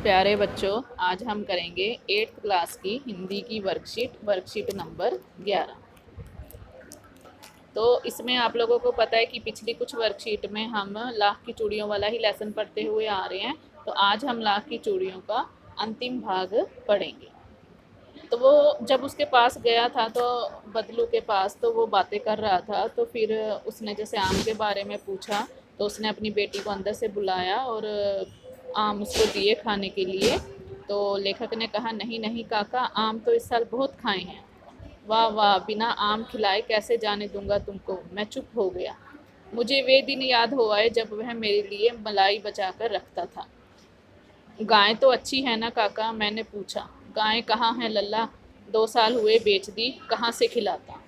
प्यारे बच्चों, आज हम करेंगे 8th क्लास की हिंदी की वर्कशीट नंबर 11। तो इसमें आप लोगों को पता है कि पिछली कुछ वर्कशीट में हम लाख की चूड़ियों वाला ही लेसन पढ़ते हुए आ रहे हैं। तो आज हम लाख की चूड़ियों का अंतिम भाग पढ़ेंगे। तो वो जब उसके पास गया था, तो बदलू के पास, तो वो बातें कर रहा था। तो फिर उसने जैसे आम के बारे में पूछा, तो उसने अपनी बेटी को अंदर से बुलाया और आम उसको दिए खाने के लिए। तो लेखक ने कहा, नहीं नहीं काका, आम तो इस साल बहुत खाए हैं। वाह वाह, बिना आम खिलाए कैसे जाने दूंगा तुमको। मैं चुप हो गया। मुझे वे दिन याद हो आए जब वह मेरे लिए मलाई बचा कर रखता था। गाय तो अच्छी है ना काका, मैंने पूछा। गाय कहाँ है लल्ला, 2 साल हुए बेच दी, कहाँ से खिलाता।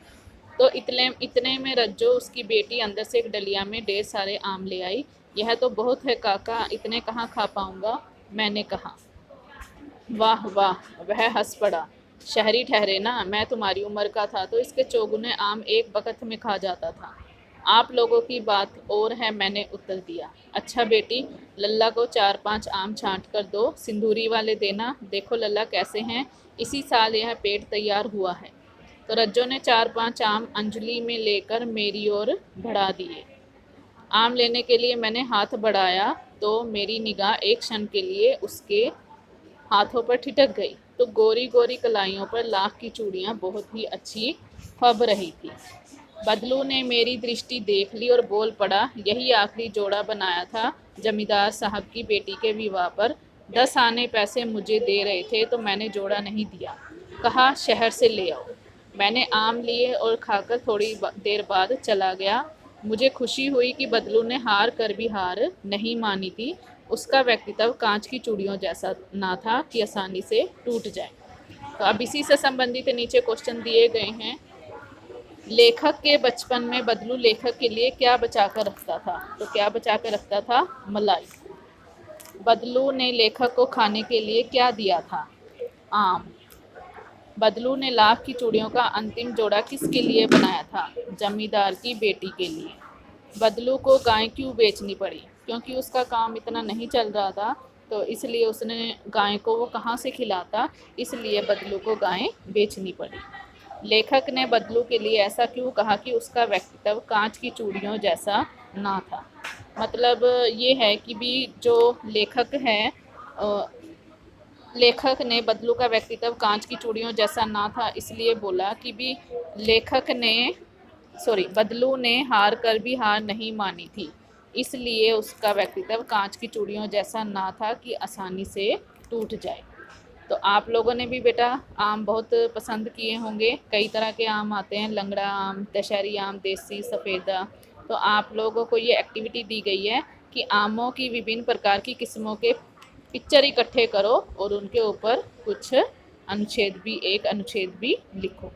तो इतने इतने में रज्जो, उसकी बेटी, अंदर से एक डलिया में ढेर सारे आम ले आई। यह तो बहुत है काका, इतने कहाँ खा पाऊंगा, मैंने कहा। वाह वाह, वह हंस पड़ा। शहरी ठहरे ना, मैं तुम्हारी उम्र का था तो इसके चौगुने आम एक बकत में खा जाता था। आप लोगों की बात और है, मैंने उत्तर दिया। अच्छा बेटी, लल्ला को 4-5 आम छांट कर दो, सिंदूरी वाले देना। देखो लल्ला कैसे हैं, इसी साल यह पेट तैयार हुआ है। तो रज्जो ने 4-5 आम अंजलि में लेकर मेरी ओर बढ़ा दिए। आम लेने के लिए मैंने हाथ बढ़ाया तो मेरी निगाह एक क्षण के लिए उसके हाथों पर ठिठक गई। तो गोरी गोरी कलाइयों पर लाख की चूड़ियां बहुत ही अच्छी फब रही थी। बदलू ने मेरी दृष्टि देख ली और बोल पड़ा, यही आखिरी जोड़ा बनाया था जमींदार साहब की बेटी के विवाह पर। 10 आने पैसे मुझे दे रहे थे तो मैंने जोड़ा नहीं दिया। कहा शहर से ले आओ। मैंने आम लिए और खाकर थोड़ी देर बाद चला गया। मुझे खुशी हुई कि बदलू ने हार कर भी हार नहीं मानी थी। उसका व्यक्तित्व कांच की चूड़ियों जैसा ना था कि आसानी से टूट जाए। तो अब इसी से संबंधित नीचे क्वेश्चन दिए गए हैं। लेखक के बचपन में बदलू लेखक के लिए क्या बचा कर रखता था? तो क्या बचा कर रखता था? मलाई। बदलू ने लेखक को खाने के लिए क्या दिया था? आम। बदलू ने लाख की चूड़ियों का अंतिम जोड़ा किसके लिए बनाया था? जमींदार की बेटी के लिए। बदलू को गाय क्यों बेचनी पड़ी? क्योंकि उसका काम इतना नहीं चल रहा था, तो इसलिए उसने गाय को वो कहाँ से खिलाता, इसलिए बदलू को गाय बेचनी पड़ी। लेखक ने बदलू के लिए ऐसा क्यों कहा कि उसका व्यक्तित्व कांच की चूड़ियों जैसा ना था? मतलब ये है कि भी जो लेखक है, लेखक ने बदलू का व्यक्तित्व कांच की चूड़ियों जैसा ना था, इसलिए बोला कि भी लेखक ने बदलू ने हार कर भी हार नहीं मानी थी, इसलिए उसका व्यक्तित्व कांच की चूड़ियों जैसा ना था कि आसानी से टूट जाए। तो आप लोगों ने भी बेटा आम बहुत पसंद किए होंगे। कई तरह के आम आते हैं, लंगड़ा आम, दशहरी आम, देसी, सफ़ेदा। तो आप लोगों को ये एक्टिविटी दी गई है कि आमों की विभिन्न प्रकार की किस्मों के पिक्चर इकट्ठे करो और उनके ऊपर कुछ अनुच्छेद भी, एक अनुच्छेद भी लिखो।